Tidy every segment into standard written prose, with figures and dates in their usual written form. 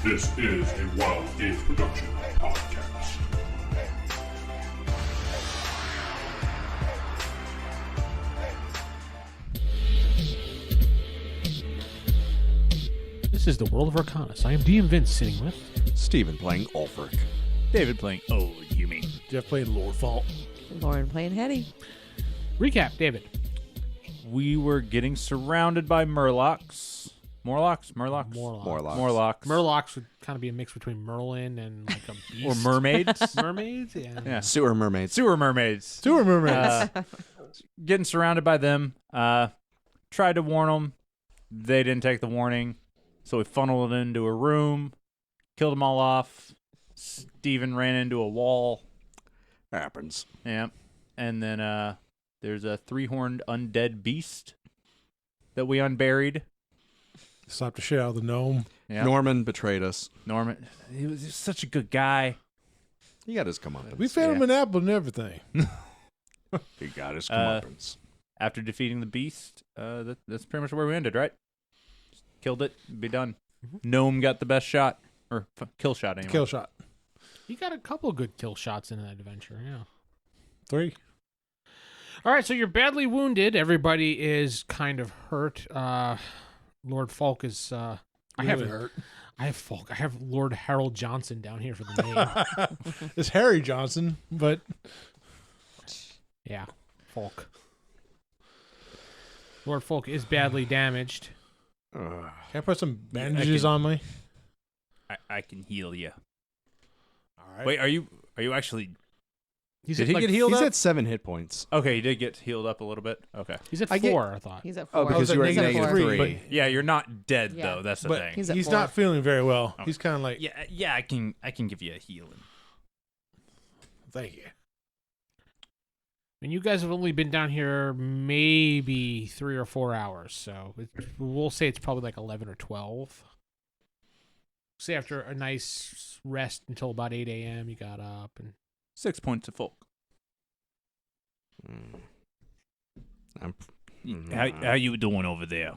This is a Wild Age Production podcast. This is the World of Arkonis. I am DM Vince, sitting with Steven playing Ulfric. David playing Humey. Jeff playing Lord Faulk. Lauren playing Hetty. Recap, David. We were getting surrounded by Murlocs. Morlocks? Murlocs would kind of be a mix between Merlin and like a beast. Or mermaids. Mermaids? Yeah. Sewer mermaids. Sewer mermaids. Sewer mermaids. Getting surrounded by them. Tried to warn them. They didn't take the warning. So we funneled it into a room. Killed them all off. Steven ran into a wall. Happens. Yeah. And then there's a 3-horned undead beast that we unburied. Slapped the shit out of the gnome. Yeah. Norman betrayed us. Norman, he was such a good guy. He got his comeuppance. We fed him an apple and everything. He got his comeuppance. After defeating the beast, that's pretty much where we ended, right? Just killed it, be done. Mm-hmm. Gnome got the best shot. Or kill shot, anyway. Kill shot. You got a couple good kill shots in that adventure, yeah. 3. All right, so you're badly wounded. Everybody is kind of hurt. Lord Faulk is... I haven't hurt. I have Faulk. I have Lord Harold Johnson down here for the name. It's Harry Johnson, but... Yeah, Faulk. Lord Faulk is badly damaged. Can I put some bandages on me? I can heal you. All right. Wait, are you actually... Did he get healed He's up? at 7 hit points. Okay, he did get healed up a little bit. Okay. He's at 4, I thought. He's at 4. Oh, because you were at Negative negative 4. 3. Yeah, you're not dead, Yeah. though. That's the But thing. He's at He's 4. not feeling very well. Oh. He's kind of like, Yeah, I can give you a healing. thank you. And you guys have only been down here maybe 3 or 4 hours, so we'll say it's probably like 11 or 12. Say after a nice rest until about 8 a.m., you got up and 6 points of Faulk. How you doing over there?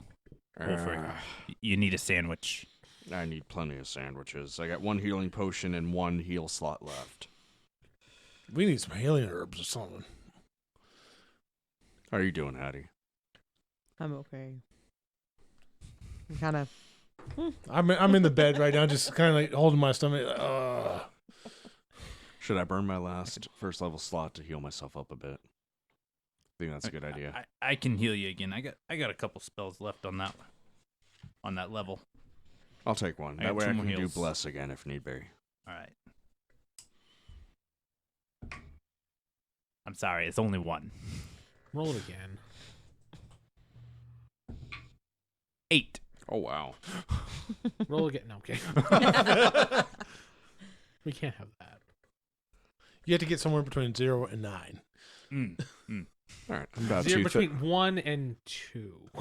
You need a sandwich. I need plenty of sandwiches. I got 1 healing potion and 1 heal slot left. We need some healing herbs or something. How are you doing, Hattie? I'm okay. I'm kind of... I'm in the bed right now, just kind of like holding my stomach. Should I burn my last first level slot to heal myself up a bit? I think that's a good idea. I can heal you again. I got a couple spells left on that level. I'll take 1. I That got way 2 I more can do heals. bless again if need be. All right. I'm sorry, it's only 1. roll it again. 8. Oh, wow. Roll again. No, okay. We can't have that. You have to get somewhere between 0 and 9. All right, I'm about 0 2 between 1 and 2.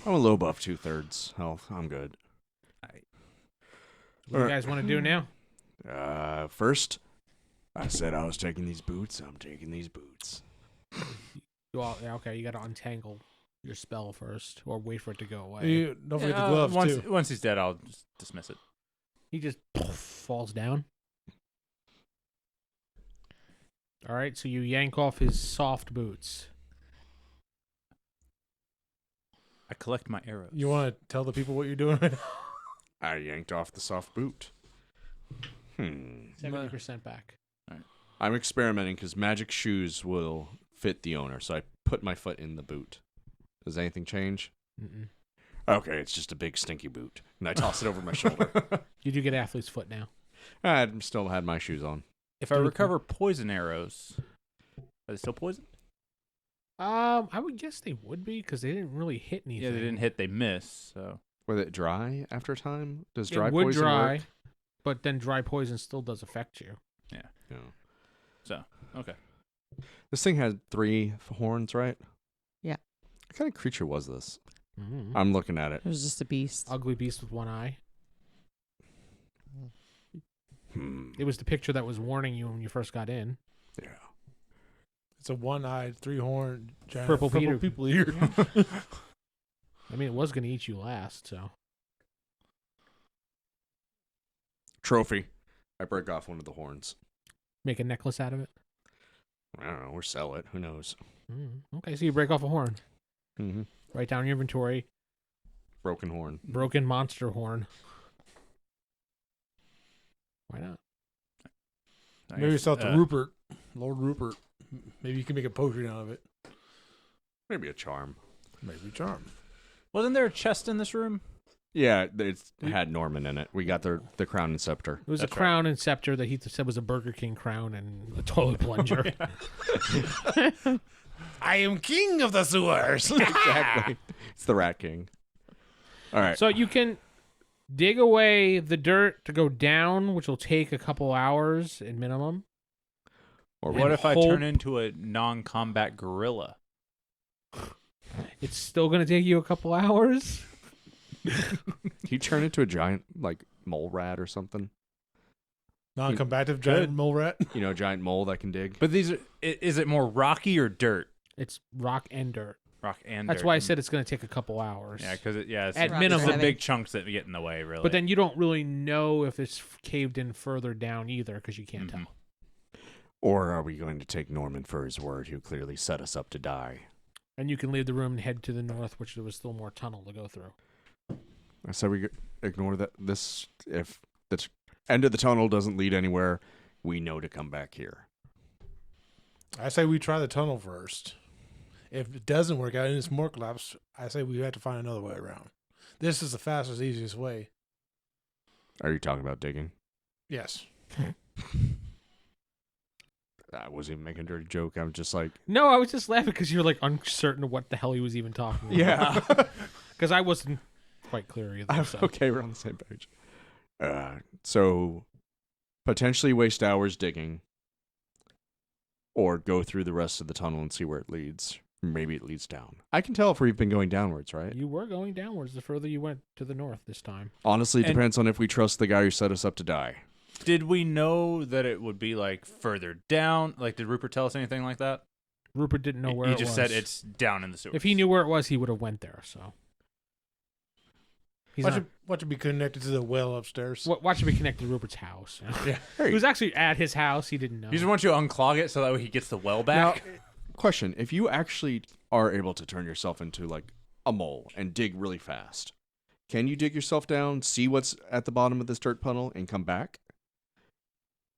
I'm a little above 2/3 health. I'm good. What do you guys want to do now? First, I said I was taking these boots. I'm taking these boots. Okay, you got to untangle your spell first, or wait for it to go away. Don't forget the gloves, too. Once he's dead, I'll just dismiss it. He just falls down. All right, so you yank off his soft boots. I collect my arrows. You want to tell the people what you're doing right now? I yanked off the soft boot. 70% back. I'm experimenting because magic shoes will fit the owner, so I put my foot in the boot. Does anything change? Mm-mm. Okay, it's just a big stinky boot. And I toss it over my shoulder. You do get athlete's foot now. I still had my shoes on. If I recover poison arrows, are they still poison? I would guess they would be, because they didn't really hit anything. Yeah, they didn't hit, they miss. So Were they dry after time? Does It dry would poison dry, work? but then dry poison still does affect you. Yeah. So, okay. This thing had 3 horns, right? Yeah. What kind of creature was this? Mm-hmm. I'm looking at it. It was just a beast. Ugly beast with 1 eye. Hmm. It was the picture that was warning you when you first got in. Yeah. It's a 1-eyed, 3-horned, giant Purple Peter. people ear. I mean, it was going to eat you last, so. Trophy. I break off one of the horns. Make a necklace out of it. I don't know, or sell it. Who knows? Okay, so you break off a horn. Mm-hmm. Write down your inventory. Broken horn. Broken monster horn. Why not? Maybe sell it to Rupert, Lord Rupert. Maybe you can make a potion out of it. Maybe a charm. Maybe charm. Wasn't there a chest in this room? Yeah, it had Norman in it. We got the crown and scepter. It was That's a crown and scepter that he said was a Burger King crown and a toilet plunger. I am king of the sewers. Exactly. It's the Rat King. All right. So you can dig away the dirt to go down, which will take a couple hours at minimum. Or What if I hold- turn into a non-combat gorilla? It's still going to take you a couple hours. he turn into a giant like mole rat or something? Non-combative giant mole rat. You know, a giant mole that can dig. But these is it more rocky or dirt? It's rock and dirt. Rock and That's dirt. why I said it's going to take a couple hours. Yeah, because it's At Rock's minimum. the heavy. big chunks that get in the way, really. But then you don't really know if it's caved in further down either because you can't Mhm. tell. Or are we going to take Norman for his word, who clearly set us up to die? And you can leave the room and head to the north, which there was still more tunnel to go through. I said we ignore that. This, if the end of the tunnel doesn't lead anywhere, we know to come back here. I say we try the tunnel first. If it doesn't work out and it's more collapse, I say we have to find another way around. This is the fastest, easiest way. Are you talking about digging? Yes. I wasn't even making a dirty joke. I'm just like, No, I was just laughing because you're like uncertain of what the hell he was even talking about. yeah. Because I wasn't quite clear either. So. Okay, we're on the same page. So potentially waste hours digging, or go through the rest of the tunnel and see where it leads. Maybe it leads down. I can tell if we've been going downwards, right? You were going downwards the further you went to the north this time. Honestly, it And- depends on if we trust the guy who set us up to die. did we know that it would be like further down? Like, did Rupert tell us anything like that? Rupert didn't know where He it just was. said it's down in the sewers. If he knew where it was, he would have went there. So he's not, Watch it be connected to the well upstairs. watch it be connected to Rupert's house. Yeah. He was actually at his house. He didn't know. He just wants you to unclog it so that way he gets the well back. Now, question: if you actually are able to turn yourself into like a mole and dig really fast, can you dig yourself down, see what's at the bottom of this dirt tunnel, and come back?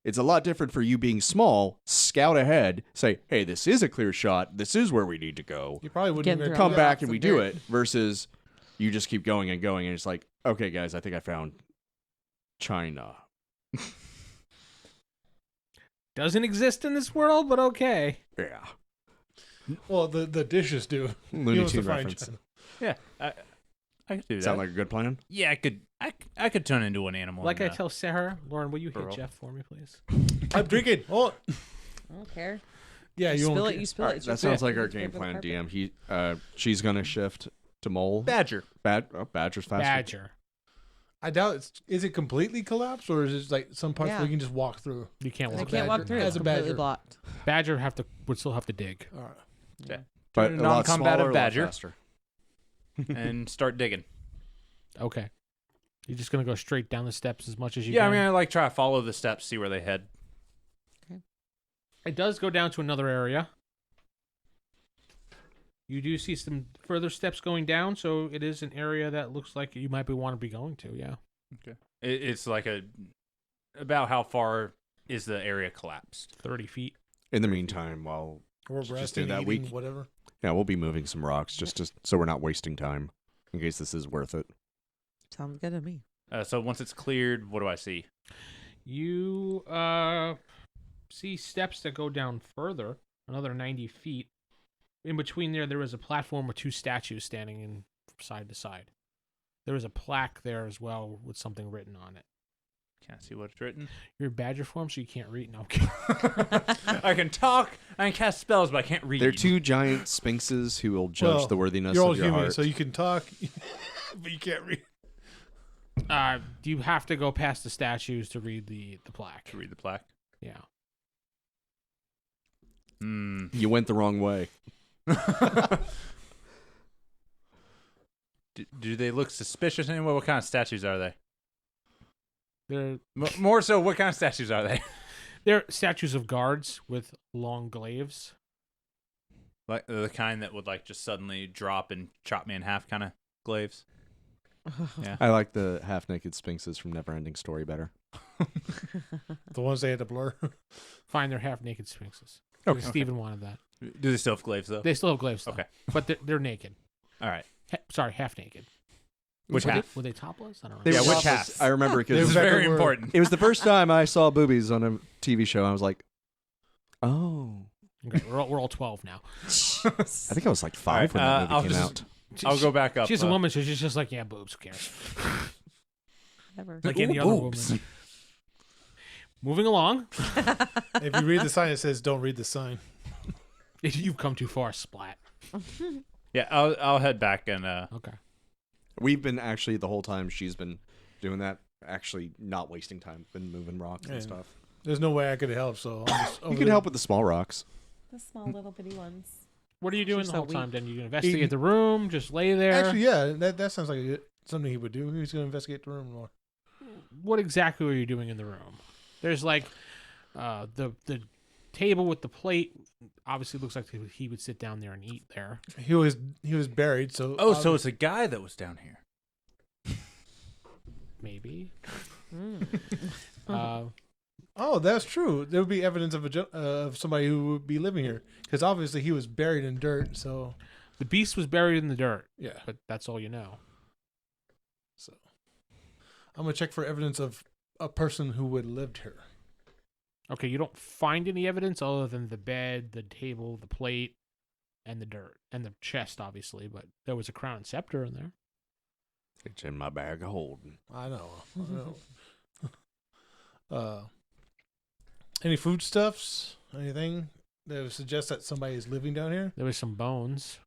It's a lot different for you being small, scout ahead, say, hey, this is a clear shot, this is where we need to go, You probably wouldn't Getting even through come Yeah. back and Lots we of do dirt. it, versus you just keep going and going, and it's like, okay, guys, I think I found China. Doesn't exist in this world, but okay. Yeah. Well, the dishes do. Looney wants to Tune find reference. China. Yeah, I could do that. Sound like a good plan? Yeah, I could turn into an animal. Like I and, tell Sarah, Lauren, will you hit Burl. Geoff for me, please? I'm drinking. Oh, I don't care. yeah. You You spill won't. it, you spill All it. right, It's your that sounds fault. like our It's game paper plan, carpet. DM. She's gonna shift to mole. Badger. Badger's faster. Badger. I doubt it's. Is it completely collapsed, or is it like some parts Yeah. where you can just walk through? You can't I walk. can't walk through. As It's a completely badger. blocked. Badger would still have to dig. All right. Yeah. But Turn a a lot non-combative smaller, a lot badger. faster. And start digging. Okay. You're just gonna go straight down the steps as much as you Yeah, I can. mean, I like try to follow the steps, see where they head. It does go down to another area. You do see some further steps going down, so it is an area that looks like you might want to be going to. Yeah. It's like about how far is the area collapsed? 30 feet. In the meantime, while Or Just resting, do that eating, week. whatever. yeah, we'll be moving some rocks so we're not wasting time in case this is worth it. Sounds good to me. So once it's cleared, what do I see? You see steps that go down further, another 90 feet. In between there is a platform with two statues standing in side to side. There is a plaque there as well with something written on it. Can't see what's written. You're in badger form, so you can't read. No, I'm kidding. I can talk, I can cast spells, but I can't read. They're two giant sphinxes who will judge Well, the worthiness You're all of your human, heart. so you can talk, but you can't read. You have to go past the statues to read the plaque. To read the plaque. Yeah. Hmm. You went the wrong way. Do they look suspicious anyway? What kind of statues are they? They're More so, what kind of statues are they? they're statues of guards with long glaives. Like the kind that would like just suddenly drop and chop me in half, kind of glaives. Yeah. I like the half-naked sphinxes from Neverending Story better. The ones they had to blur. Fine, they're half-naked sphinxes. Okay. Stephen wanted that. Do they still have glaives though? They still have glaives, though. Okay. But they're naked. All right. Sorry, half-naked. Which Were half? Were they topless? I don't They know. Yeah, were which topless. half? I remember They This because is were- very were- important. it was the first time I saw boobies on a TV show. I was like, oh. Okay, we're all 12 now. I think I was like 5 when that I'll movie came just- out. I'll go back up. She's a woman, so she's just like, yeah, boobs, who cares? Never. Like any Ooh, other boobs. woman. Moving along. If you read the sign, it says don't read the sign. You've come too far, splat. Yeah, I'll head back and Okay. We've been actually, the whole time she's been doing that, actually not wasting time, been moving rocks and Yeah. stuff. There's no way I could help, so I'm just You over can there. help with the small rocks. The small little bitty ones. What are you doing She's the so whole time, weak. then? You investigate the room, just lay there? Actually, yeah, that sounds like something he would do. He's going to investigate the room more. What exactly are you doing in the room? There's like the table with the plate. Obviously, looks like he would sit down there and eat there. He was buried, so so it's a guy that was down here. Maybe. Mm. oh, that's true. There would be evidence of somebody who would be living here because obviously he was buried in dirt. So The beast was buried in the dirt, yeah, but that's all you know. so I'm gonna check for evidence of a person who would lived here. Okay, you don't find any evidence other than the bed, the table, the plate, and the dirt, and the chest, obviously. But there was a crown and scepter in there. It's in my bag of holding. I know. Any foodstuffs? Anything that would suggest that somebody is living down here? There was some bones.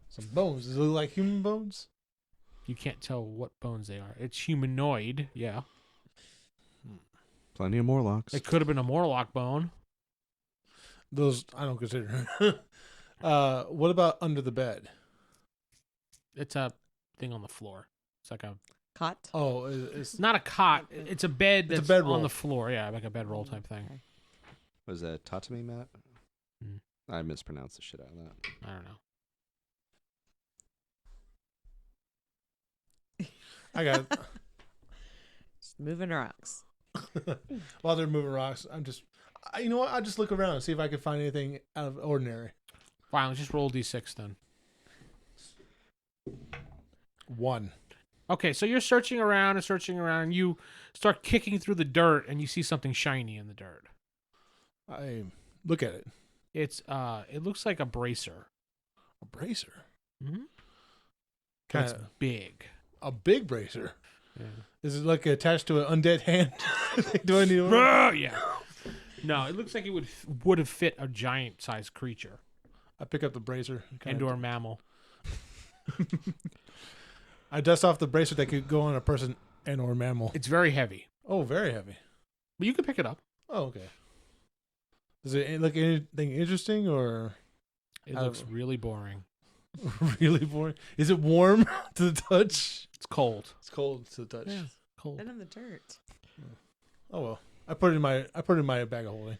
Some bones. Does it look like human bones? You can't tell what bones they are. It's humanoid, yeah. Plenty of Morlocks. It could have been a Morlock bone. Those I don't consider. What about under the bed? It's a thing on the floor. It's like a Cot. Oh, it's not a cot. It's a bed It's a that's bedroll. on the floor. Yeah, like a bedroll type thing. Okay. Was that tatami mat? Hmm. I mispronounced the shit out of that. I don't know. I got. Just moving rocks. While they're moving rocks, you know what? I'll just look around and see if I can find anything out of ordinary. Fine, let's just roll d6 then. 1. Okay, so you're searching around and searching around. And you start kicking through the dirt, and you see something shiny in the dirt. I look at it. It looks like a bracer. A bracer. Mm-hmm. Kind It's of big. a big bracer. Yeah. Is it like attached to an undead hand? Do I need to? Yeah. No, it looks like it would have fit a giant-sized creature, I pick up the bracer. and/or mammal. I dust off the bracer that could go on a person and/or mammal. It's very heavy, Oh, very heavy. but you can pick it up. Oh, okay. Does it look anything interesting or It I looks don't- really boring. really boring? Is it warm to the touch? It's cold. It's cold to the touch. Yeah, cold. Been in the dirt. Oh well. I put it in my bag of holding.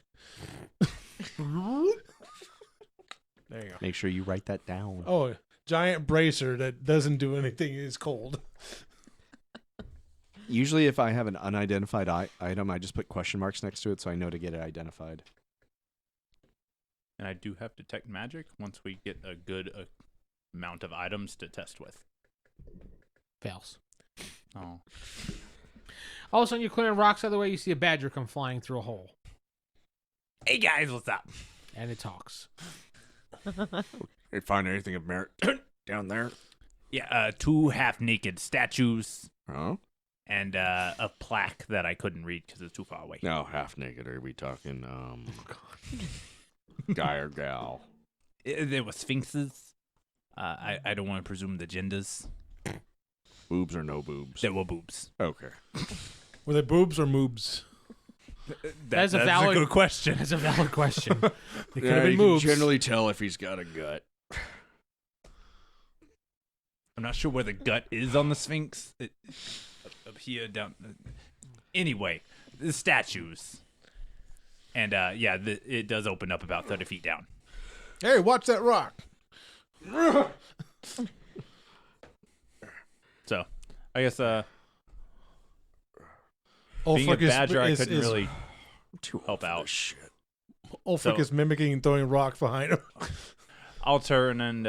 There you go. Make sure you write that down. Oh, giant bracer that doesn't do anything is cold. Usually, if I have an unidentified item, I just put question marks next to it so I know to get it identified. And I do have detect magic once we get a good amount of items to test with. Fails. Oh. All of a sudden, you're clearing rocks out of the way. You see a badger come flying through a hole, Hey guys, what's up? and it talks. You find anything of merit down there? Yeah, 2 half-naked statues Huh? and a plaque that I couldn't read because it's too far away. No, half naked. Are we talking guy or gal? There were sphinxes. I don't want to presume the genders. Boobs or no boobs? There were boobs. Okay. Were they boobs or moobs? That's a that's valid- a good question. That's a valid question. It could have Yeah, been you moves. can generally tell if he's got a gut. I'm not sure where the gut is on the sphinx. Up here, down. Anyway, the statues. And, it does open up about 30 feet down. Hey, watch that rock. So, I guess, being a Ulfric badger, I couldn't really Too help out. Ulfric is mimicking and throwing rocks behind him. I'll turn and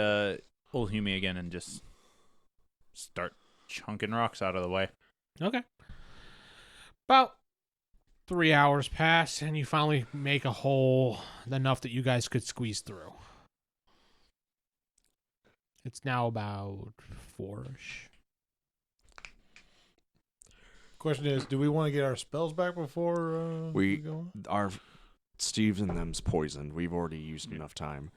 old Humey again and just start chunking rocks out of the way. Okay. About 3 hours pass, and you finally make a hole enough that you guys could squeeze through. It's now about 4-ish. Question is, do we want to get our spells back before we go on? Our Steve's and them's poisoned. We've already used enough time.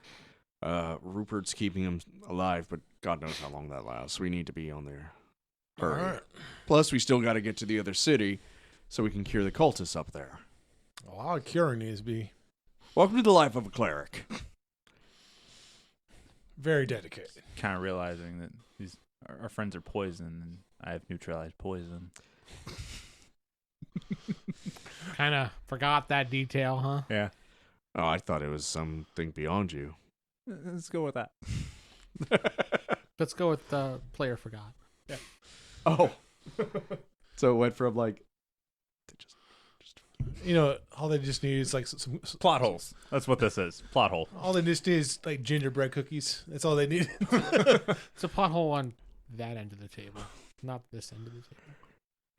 Rupert's keeping him alive, but God knows how long that lasts. We need to be on there. Hurry. All right. Plus, we still got to get to the other city so we can cure the cultists up there. A lot of curing needs to be Welcome to the life of a cleric. very dedicated. Kind of realizing that our friends are poisoned and I have neutralized poison. Kind of forgot that detail, huh? Yeah. Oh, I thought it was something beyond you. Let's go with that. Let's go with the player forgot. Oh. So it went from like... You know, all they just need is like some Plot holes. That's what this is. Plot hole. all they just need is like gingerbread cookies. That's all they need. It's a pothole on that end of the table, not this end of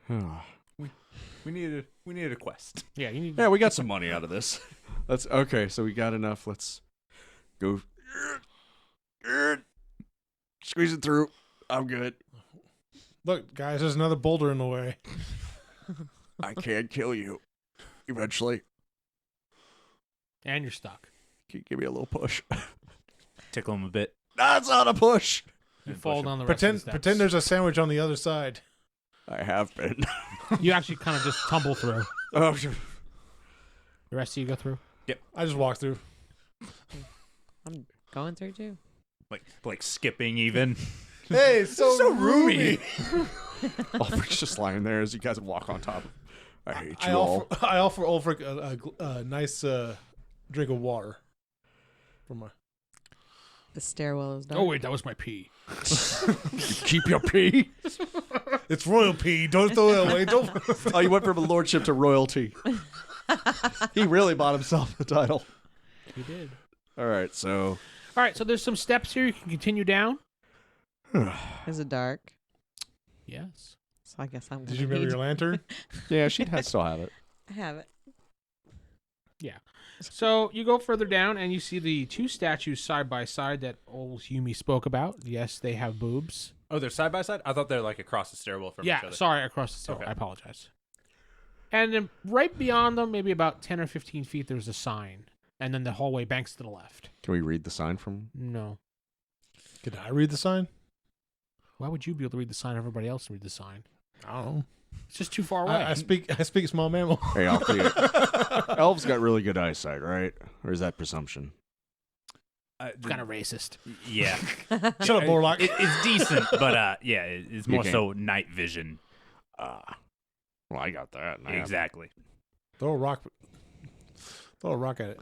the table. We needed a quest. Yeah, you need. Yeah, we got some money out of this. Let's okay, so we got enough. Let's go. Squeeze it through. I'm good. Look, guys, there's another boulder in the way. I can kill you. Eventually. And you're stuck. Can you give me a little push? Tickle him a bit. That's not a push. You And fall push down the rest of the steps. Pretend there's a sandwich on the other side. I have been. You actually kind of just tumble through. Oh, sure. The rest of you go through. I just walked through. I'm going through too. Like skipping even. Hey, it's so roomy. Ulfric's just lying there as you guys walk on top. I hate you I all. offer Ulfric a nice drink of water. From my. The stairwell is dark. Oh wait, that was my pee. Keep your pee. It's royal pee. Don't throw it away. Don't. Oh, you went from a lordship to royalty. He really bought himself the title. You did. All right, so All right, so there's some steps here. You can continue down. Is it dark? Yes. So I guess I'm. Did you remember your lantern? yeah, she'd still have it. I have it. So you go further down, and you see the two statues side by side that old Humey spoke about. Yes, they have boobs. Oh, they're side by side? I thought they're like across the stairwell from each Yeah, other. sorry, across the stairwell. Okay. I apologize. And then right beyond them, maybe about 10 or 15 feet, there's a sign. And then the hallway banks to the left. Can we read the sign from? No. Could I read the sign? Why would you be able to read the sign? Everybody else can read the sign. I don't know. It's just too far away. I speak small mammal. Hey, elves got really good eyesight, right? Or is that presumption? Kind of racist. Yeah. Shut up, Morlock. It's decent, but it's more can't- so night vision. Well, I got that. and I have- Exactly. Throw a rock. Throw a rock at it.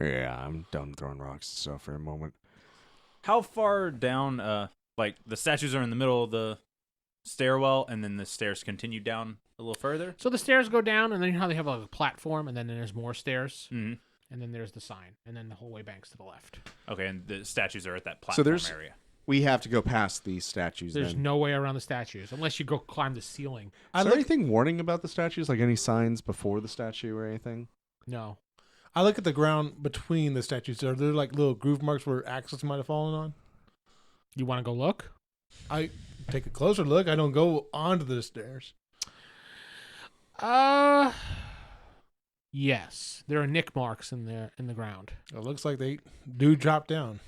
Yeah, I'm done throwing rocks and stuff for a moment. How far down, like the statues are in the middle of the stairwell and then the stairs continue down a little further? So the stairs go down, and then you know how they have like a platform, and then there's more stairs, Mm-hmm. and then there's the sign, and then the hallway banks to the left. Okay, and the statues are at that So platform there's- area. We have to go past these statues. There's then. no way around the statues unless you go climb the ceiling. Is there anything warning about the statues? Like any signs before the statue or anything? No. I look at the ground between the statues. Are there like little groove marks where axes might have fallen on? You want to go look? I take a closer look. I don't go onto the stairs. Yes. There are nick marks in the ground. It looks like they do drop down.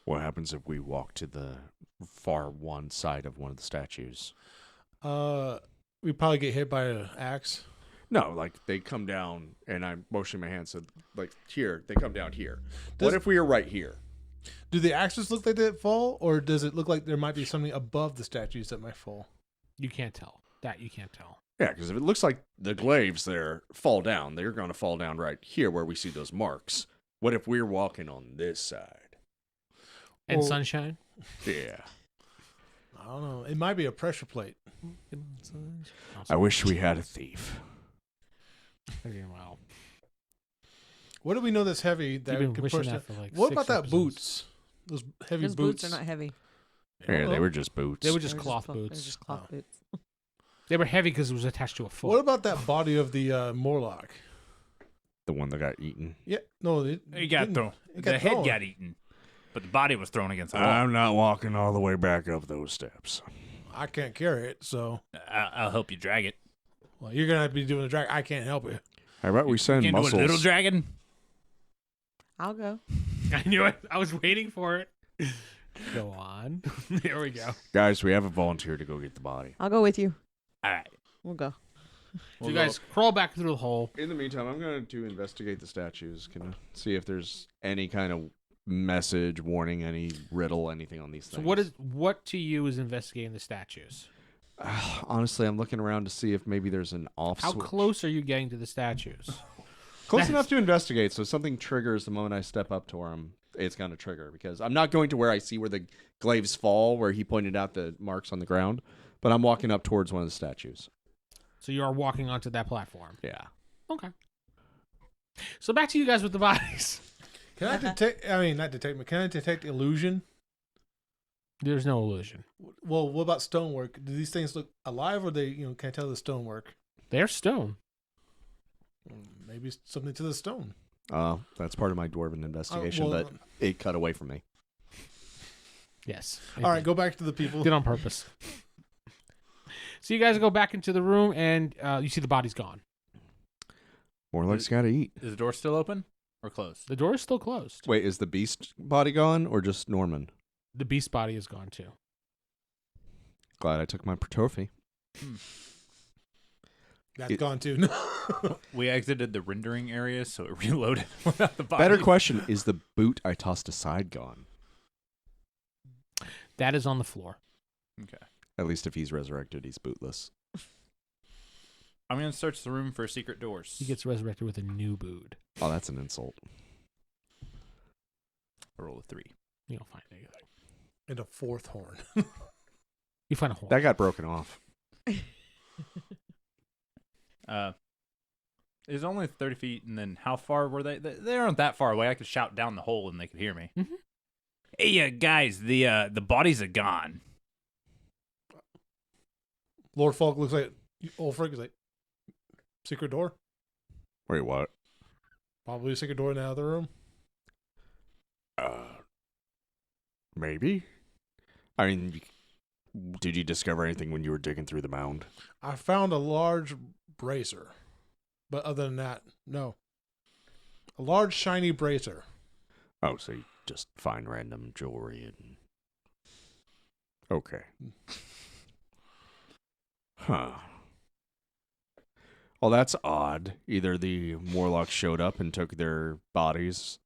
What happens if we walk to the far one side of one of the statues? We probably get hit by an axe. No, like they come down, and I'm motioning my hand. So, like here, they come down here. Does- What if we are right here? Do the axes look like they fall, or does it look like there might be something above the statues that might fall? You can't tell. That you can't tell. Yeah, because if it looks like the glaives there fall down, they're going to fall down right here where we see those marks. What if we're walking on this side? And Well- sunshine. Yeah. I don't know. It might be a pressure plate. I wish we had a thief. Well, What do we know that's heavy that you've we been can wishing push that that? for like What 6 about that episodes. boots? Those heavy His boots are not heavy. Yeah, they Oh. were just boots. They were just They're cloth They're boots. just cloth Oh. boots. They were heavy because it was attached to a foot. What about that body of the Morlock? The one that got eaten. Yeah, no, it He got didn't- thrown. it The head thrown. got eaten, but the body was thrown against the wall. I'm not walking all the way back up those steps. I can't carry it, so I'll help you drag it. well, you're gonna have to be doing the drag. I can't help you. How about we send Can do a muscles? little dragon. I'll go. I knew it. I was waiting for it. Go on. There we go. Guys, we have a volunteer to go get the body. I'll go with you. All right. We'll go. So you guys crawl back through the hole. In the meantime, I'm going to investigate the statues. Can I see if there's any kind of message, warning, any riddle, anything on these things. So what to you is investigating the statues? Honestly, I'm looking around to see if maybe there's an off How switch. close are you getting to the statues? Close enough to investigate, so something triggers the moment I step up to them. It's going to trigger because I'm not going to where I see where the glaives fall, where he pointed out the marks on the ground, but I'm walking up towards one of the statues. So you are walking onto that platform. Yeah. Okay. So back to you guys with the bodies. Can I detect? I mean, not detect, but can I detect illusion? There's no illusion. Well, what about stonework? Do these things look alive, or they, can I tell the stonework? They're stone. Maybe something to the stone. That's part of my dwarven investigation, well, but it cut away from me. Yes. All right, go back to the people. Did on purpose. So you guys go back into the room, and you see the body's gone. Morlock's got to eat. Is the door still open or closed? The door is still closed. Wait, is the beast body gone or just Norman? The beast body is gone too. Glad I took my trophy. That's gone too. We exited the rendering area, so it reloaded without the body. Better question, is the boot I tossed aside gone? That is on the floor. Okay. At least if he's resurrected, he's bootless. I'm going to search the room for secret doors. He gets resurrected with a new boot. Oh, that's an insult. I roll a 3. You don't find anything. And a fourth horn. You find a hole. That got broken off. It's only 30 feet, and then how far were they? They aren't that far away. I could shout down the hole, and they could hear me. Mhm. Hey, guys, the bodies are gone. Lord Faulk looks like Ulfric is like secret door. Wait, what? Probably a secret door in the other room. Maybe? I mean, did you discover anything when you were digging through the mound? I found a large bracer, but other than that, no. A large shiny bracer. Oh, so you just find random jewelry and... Okay. Huh. Well, that's odd. Either the Morlocks showed up and took their bodies.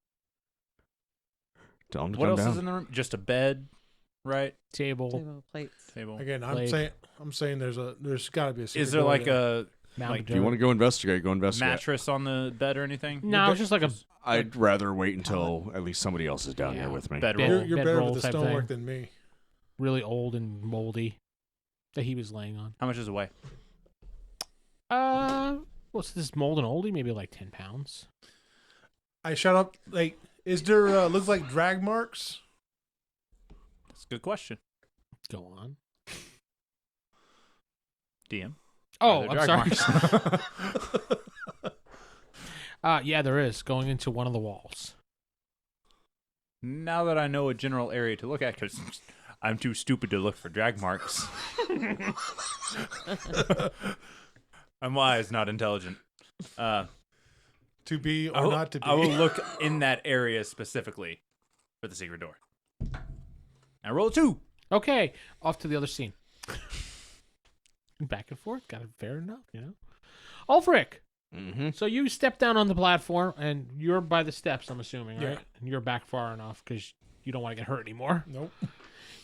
Tell them to What come else down. is in the room? Just a bed, right? Table, Table plates. Table. Again, Blade. I'm saying there's got to be a secret Is there door like there. a mound like, of If you want to dirt. go investigate, go investigate. mattress on the bed or anything? No, it's just like a I'd rather wait until at least somebody else is down Yeah. here with me. Bedroll. You're better bedroll with the type stonework thing. than me. really old and moldy that he was laying on. How much does it weigh? What's this mold and oldie? Maybe like 10 pounds. I shut up. Like, is there looks like drag marks? That's a good question. Go on. DM. Oh, Are I'm there sorry. drag marks? Yeah, there is. Going into one of the walls. Now that I know a general area to look at, because I'm too stupid to look for drag marks. I'm wise, not intelligent. To be or I will, not to be. I will look in that area specifically for the secret door. I roll a 2. Okay, off to the other scene. Back and forth. Got it fair enough, Ulfric, Mm-hmm. so you step down on the platform, and you're by the steps, I'm assuming, Yeah. right? And you're back far enough because you don't want to get hurt anymore. Nope.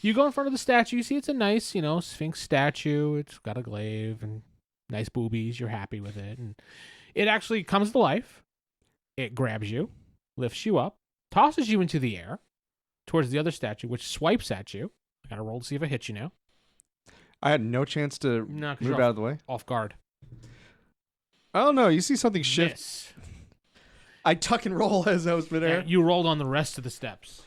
You go in front of the statue. You see it's a nice, Sphinx statue. It's got a glaive and nice boobies. You're happy with it. And it actually comes to life. It grabs you, lifts you up, tosses you into the air towards the other statue, which swipes at you. I got to roll to see if it hits you now. I had no chance to No, 'cause move you're out of the way. Off guard. Oh, no. You see something shift. Miss. I tuck and roll as I was midair. Yeah, you rolled on the rest of the steps.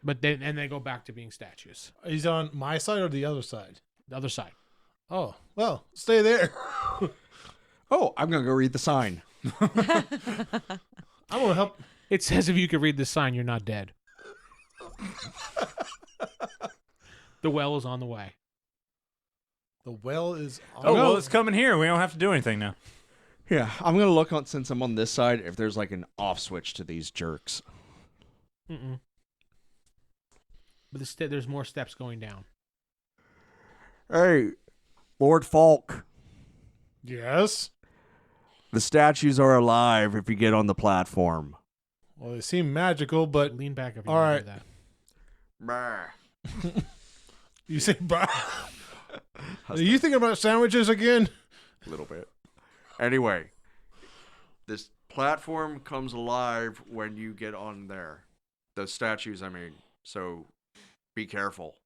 But then they go back to being statues. He's on my side or the other side? The other side. Oh, well, stay there. Oh, I'm going to go read the sign. I'm going to help. It says if you could read this sign, you're not dead. The well is on the way. The well is on. Oh, well, it's coming here. We don't have to do anything now. Yeah, I'm going to look on, since I'm on this side, if there's like an off switch to these jerks. Mm-mm. But there's more steps going down. Hey, Lord Faulk. Yes. The statues are alive if you get on the platform. Well, they seem magical, but Lean back if you all want to right. do that. Brr. you say, "Bah." Are you thinking about sandwiches again? A little bit. Anyway, this platform comes alive when you get on there. The statues, I mean. So be careful.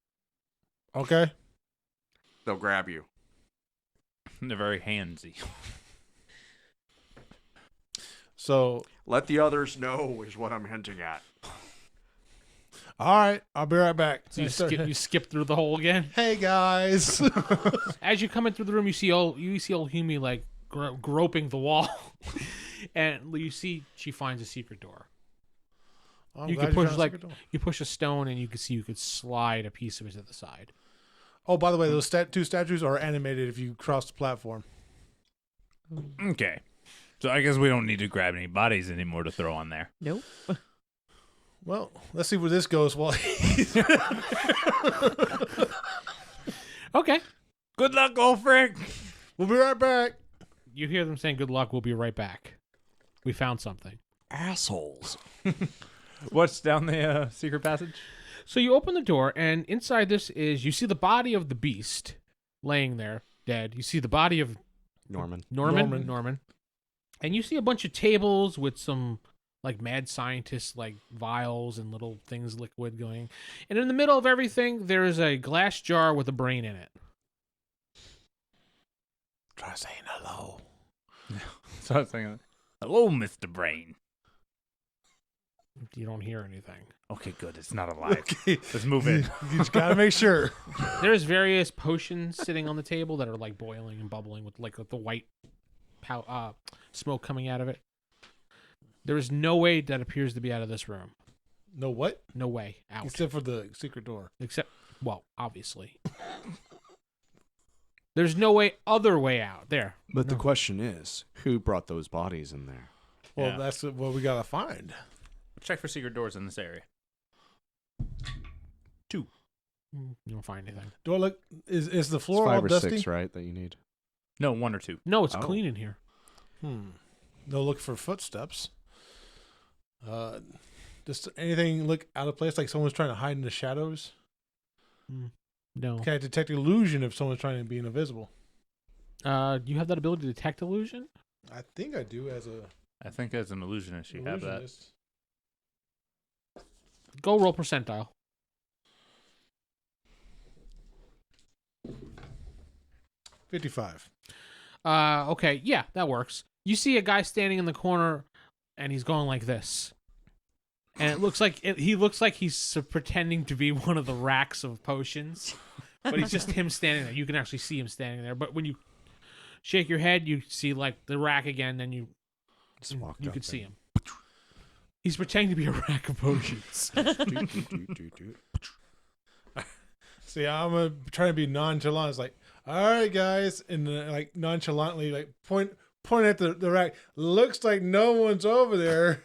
Okay. They'll grab you. They're very handsy. So, Let the others know is what I'm hinting at. all right, I'll be right back. So you skip through the hole again. Hey guys. As you come in through the room, you see old Humey like groping the wall, and you see she finds a secret door. I'm You glad can push found a like secret door. you push a stone, and you can see you could slide a piece of it to the side. Oh, by the way, those two statues are animated if you cross the platform. Okay. So I guess we don't need to grab any bodies anymore to throw on there. Nope. Well, let's see where this goes. While Okay. Good luck, Ulfric. we'll be right back. You hear them saying, "Good luck. We'll be right back. We found something." Assholes. What's down the secret passage? So you open the door, and inside this is you see the body of the beast laying there, dead. You see the body of Norman. Norman. And you see a bunch of tables with some like mad scientist like vials and little things liquid going. And in the middle of everything, there is a glass jar with a brain in it. Try saying hello. So I was thinking, hello, Mr. Brain. You don't hear anything. Okay, good. It's not alive. Okay. Let's move in. You just gotta make sure. There's various potions sitting on the table that are like boiling and bubbling with like the white smoke coming out of it. There is no way that appears to be out of this room. No what? No way out. Except for the secret door. Well, obviously. There's no other way out. There. But the question is, who brought those bodies in there? Well, Yeah. that's what we gotta find. Check for secret doors in this area. You don't find anything. Do I look? Is the It's floor all 5 or dusty? 6, right, that you need? No, 1 or 2. No, it's Oh. clean in here. No look for footsteps. Just anything look out of place, like someone's trying to hide in the shadows. No. Can I detect illusion if someone's trying to be invisible? You have that ability to detect illusion? I think I do as a I think as an illusionist, you have that. illusionist. Go roll percentile. 55. Okay, yeah, that works. You see a guy standing in the corner, and he's going like this, and it looks like he looks like he's pretending to be one of the racks of potions, but he's just him standing there. You can actually see him standing there, but when you shake your head, you see like the rack again, and you can see him. He's pretending to be a rack of potions. See, I'm trying to be nonchalant. It's like, all right, guys, and like nonchalantly, like point at the rack. Looks like no one's over there.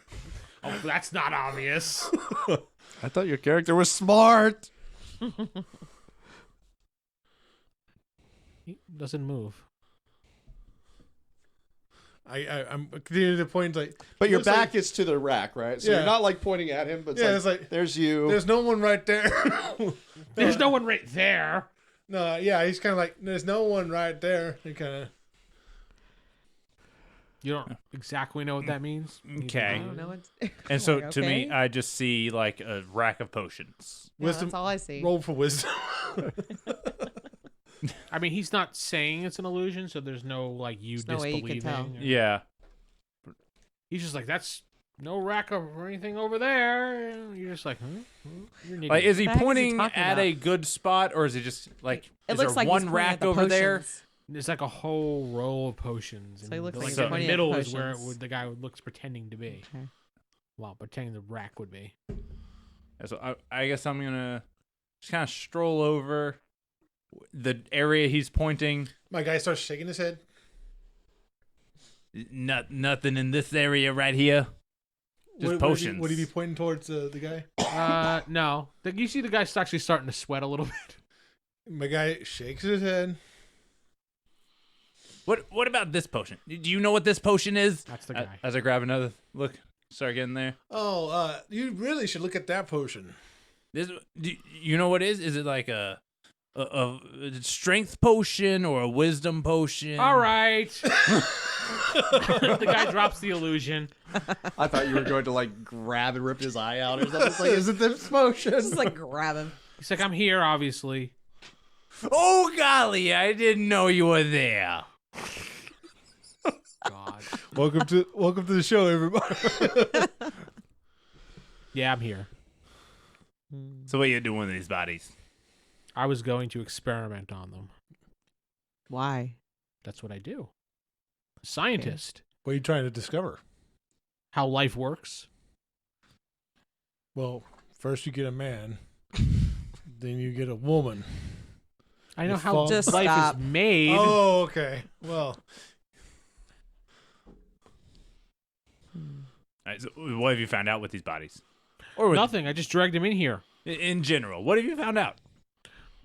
Oh, that's not obvious. I thought your character was smart. He doesn't move. I'm continuing to point like. But your looks back like- is to the rack, right? So Yeah. you're not like pointing at him, but Yeah, it's like, there's you. There's no one right there. There's no one right there. No, yeah, he's kind of like, there's no one right there. He kind of. You don't exactly know what that means. Okay. I don't know what. And so Like, to me, okay. I just see like a rack of potions. Yeah, Wisdom- that's all I see. Roll for wisdom. I mean, he's not saying it's an illusion, so there's no like you There's no way you disbelieving. can tell. or- Yeah. He's just like, that's no rack or anything over there. You're just like, You're an Like, idiot. is he What the heck is he pointing talking at about? a good spot, or is it just like It is looks there like one he's pointing at rack the over there? potions. It's like a whole row of potions. So he looks like like he's in the pointing at middle is where potions. the guy looks pretending to be. Okay. Well, pretending the rack would be. So I guess I'm gonna just kind of stroll over the area he's pointing. My guy starts shaking his head. Nothing in this area right here. Just potions. Would he be pointing towards the guy? No. You see the guy's actually starting to sweat a little bit. My guy shakes his head. What about this potion? Do you know what this potion is? That's the guy. As I grab another look, start getting there. Oh, you really should look at that potion. Do you know what it is? Is it like a strength potion or a wisdom potion? All right. The guy drops the illusion. I thought you were going to like grab and rip his eye out or something. It's like, is it this motion? Just like grab him. He's like, I'm here, obviously. Oh golly, I didn't know you were there. God. Welcome to the show, everybody. Yeah, I'm here. So what are you doing with these bodies? I was going to experiment on them. Why? That's what I do. Scientist. What are you trying to discover? How life works. Well, first you get a man, then you get a woman. I know It's how fall- Just life stop. is made. Oh, okay. Well, All right, so what have you found out with these bodies? Or with, Nothing. I just dragged him in here. in general, what have you found out?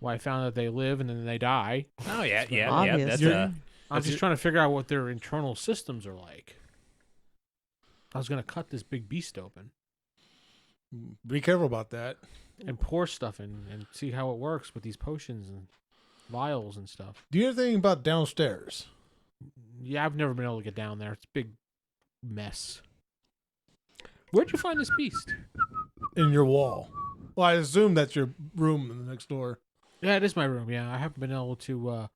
Well, I found that they live and then they die. Oh yeah. That's Obviously. I'm That's just it. trying to figure out what their internal systems are like. I was going to cut this big beast open be careful about that. and pour stuff in and see how it works with these potions and vials and stuff. Do you know anything about downstairs? Yeah, I've never been able to get down there. It's a big mess. Where'd you find this beast? In your wall. Well, I assume that's your room in the next door. Yeah, it is my room. Yeah, I haven't been able to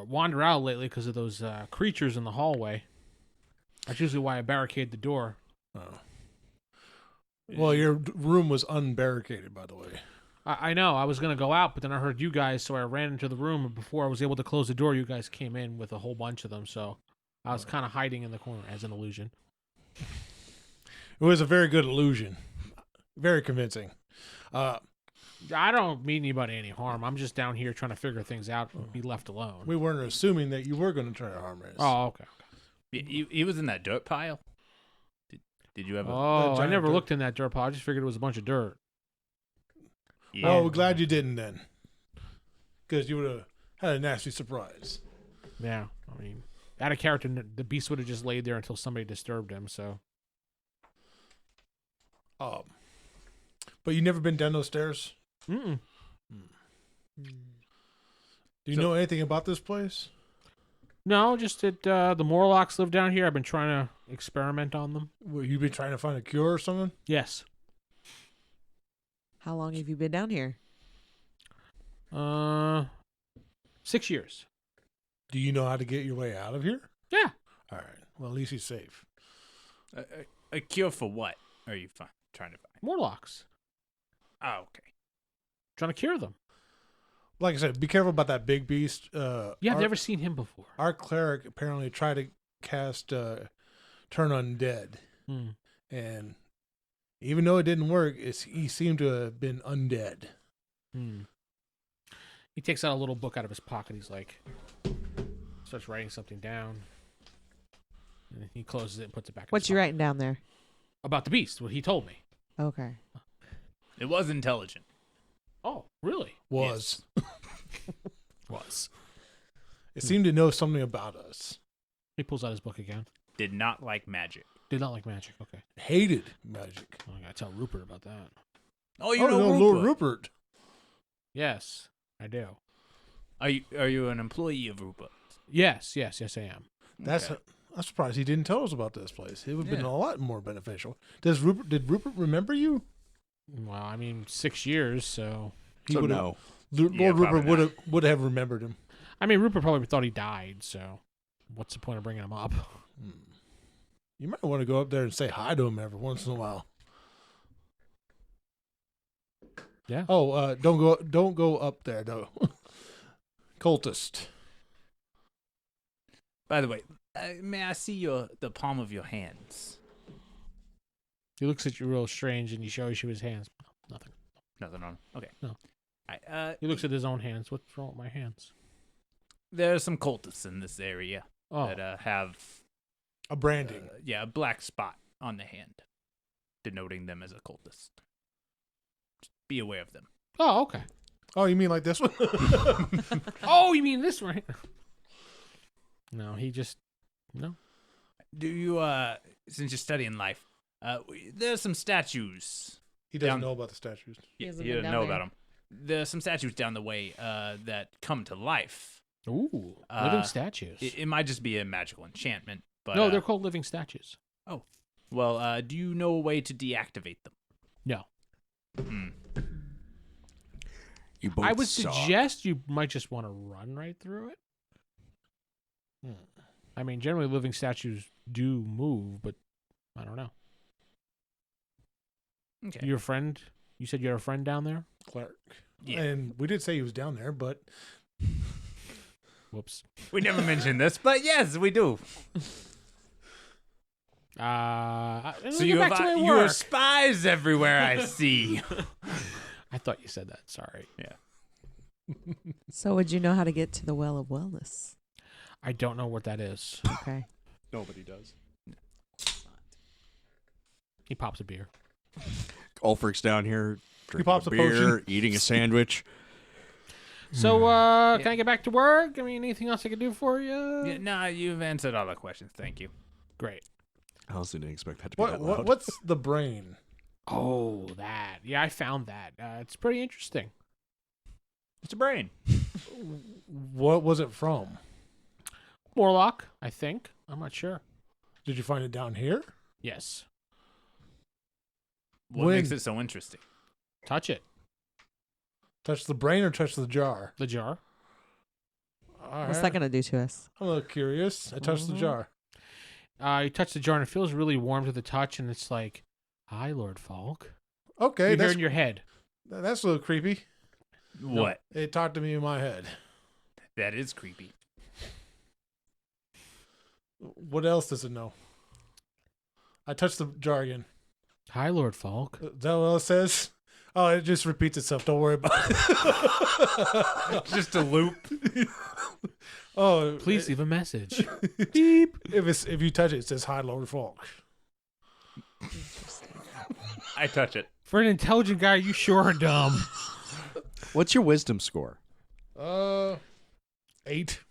wander out lately because of those creatures in the hallway. That's usually why I barricade the door. Oh. Well, your room was unbarricaded, by the way. I know. I was going to go out, but then I heard you guys, so I ran into the room. And before I was able to close the door, you guys came in with a whole bunch of them. So I was kind of hiding in the corner as an illusion. It was a very good illusion. Very convincing. I don't mean anybody any harm. I'm just down here trying to figure things out and be left alone. We weren't assuming that you were going to try to harm us. Oh, okay. He was in that dirt pile. Did you ever? Oh, I giant never dirt. looked in that dirt pile. I just figured it was a bunch of dirt. Yeah. Well, we're glad you didn't then. Because you would have had a nasty surprise. Yeah, I mean, out of character, the beast would have just laid there until somebody disturbed him. So But you never been down those stairs? Mm-mm. Do you know anything about this place? No, just that the Morlocks live down here. I've been trying to experiment on them. Well, you been trying to find a cure or something? Yes. How long have you been down here? 6 years. Do you know how to get your way out of here? Yeah. All right. Well, at least he's safe. A cure for what are you trying to find? Morlocks. Oh, okay. Trying to cure them. Like I said, be careful about that big beast. Yeah, I've never seen him before. Our cleric apparently tried to cast Turn Undead. Hmm. And even though it didn't work, he seemed to have been undead. Hmm. He takes out a little book out of his pocket. He's like, starts writing something down. And he closes it and puts it back. What you writing down there? About the beast, what he told me. Okay. It was intelligent. Oh, really? Was. Was. It seemed to know something about us. He pulls out his book again. Did not like magic. Did not like magic. Okay. Hated magic. I gotta tell Rupert about that. Oh, you Oh, know no, Rupert. Lord Rupert. Yes, I do. Are you an employee of Rupert? Yes, I am. That's. Okay. I'm surprised he didn't tell us about this place. It would have been Yeah. a lot more beneficial. Did Rupert remember you? Well, I mean, 6 years, so. He So would've- no. Lord Yeah, Rupert probably would have remembered him. I mean, Rupert probably thought he died, so what's the point of bringing him up? You might want to go up there and say hi to him every once in a while. Yeah. Oh, don't go up there though. Cultist. By the way, may I see the palm of your hands? He looks at you real strange and he shows you his hands. Nothing. Nothing on. Okay. No. Alright, He looks at his own hands. What's wrong with my hands? there are some cultists in this area Oh, that have A branding. a black spot on the hand, denoting them as a cultist. Just be aware of them. oh, okay. Oh, you mean like this one? Oh, you mean this right? No, he just no. Do you since you're studying life, there's some statues. He doesn't Down- know about the statues. He You hasn't you been didn't down know there. about them. There's some statues down the way that come to life. Ooh, living Uh, statues. It might just be a magical enchantment, but No, they're called living statues. well. Do you know a way to deactivate them? No. Hmm. You both I would suck. suggest you might just want to run right through it. I mean, generally living statues do move, but I don't know. Okay. Your friend? You said you had a friend down there? Cleric. Yeah. And we did say he was down there, but Whoops. We never mentioned this, but yes, we do. So you back to my you are work. spies everywhere. I see. I thought you said that. Sorry. So would you know how to get to the Well of Wellness? I don't know what that is. Okay. Nobody does. He pops a beer. Ulfric's down here drinking pops a a beer, potion. eating a sandwich. So, can I get back to work? I mean, anything else I can do for you? Yeah, no, you've answered all the questions. Thank you. Great. I honestly didn't expect that to be that loud. what's the brain? Oh, that. Yeah, I found that. It's pretty interesting. It's a brain. What was it from? Morlock, I think. I'm not sure. Did you find it down here? Yes. What When? makes it so interesting? Touch it. Touch the brain or touch the jar? The jar. All What's right. that going to do to us? I'm a little curious. I touched the Mhm. jar. You touch the jar and it feels really warm to the touch, and it's like, "Hi, Lord Faulk." Okay, You hear that's in your head. that's a little creepy. What? It talked to me in my head. That is creepy. What else does it know? I touched the jar again. "Hi, Lord Faulk." Is that what it says? Oh, it just repeats itself. Don't worry about it. Just a loop. Oh, Please leave a message. beep. If you touch it, it says "Hi, Lord Faulk." I touch it. For an intelligent guy, you sure are dumb. What's your wisdom score? 8.